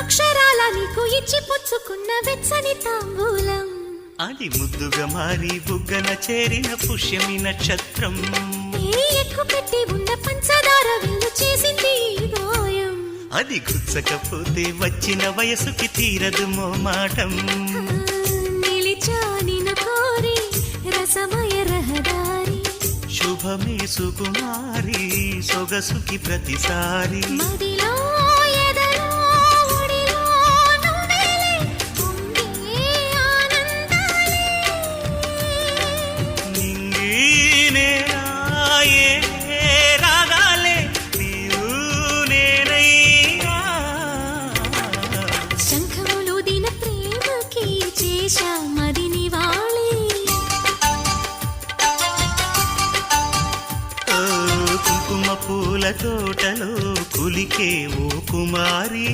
అక్షరాల నీకు ఇచ్చి పుచ్చుకున్న వెచ్చని తాంబూలం అది ముద్దుగా మారి బుగ్గన చేరిన పుష్యమి నక్షత్రం ఎక్కు పెట్టి ఉన్న పంచదార విల్లు చేసింది గాయం అది గుచ్చకపోతే వచ్చిన వయసుకి తీరదు మోమాటం నిలిచా నిన్ను కోరి రసమయ రహదారి శుభమే సుకుమారి సొగసుకి ప్రతిసారి మదిలో ఎదలో ఒడిలో నువ్వేలే పొంగే ఆనందాలే నింగి నేరాయే రాగాలే నీవు నేనయ్యా శంఖములు దిన ప్రేమకి చేశా మదిని వాలి కుంకుమ పూల తోటలో కులికే ఓ కుమారి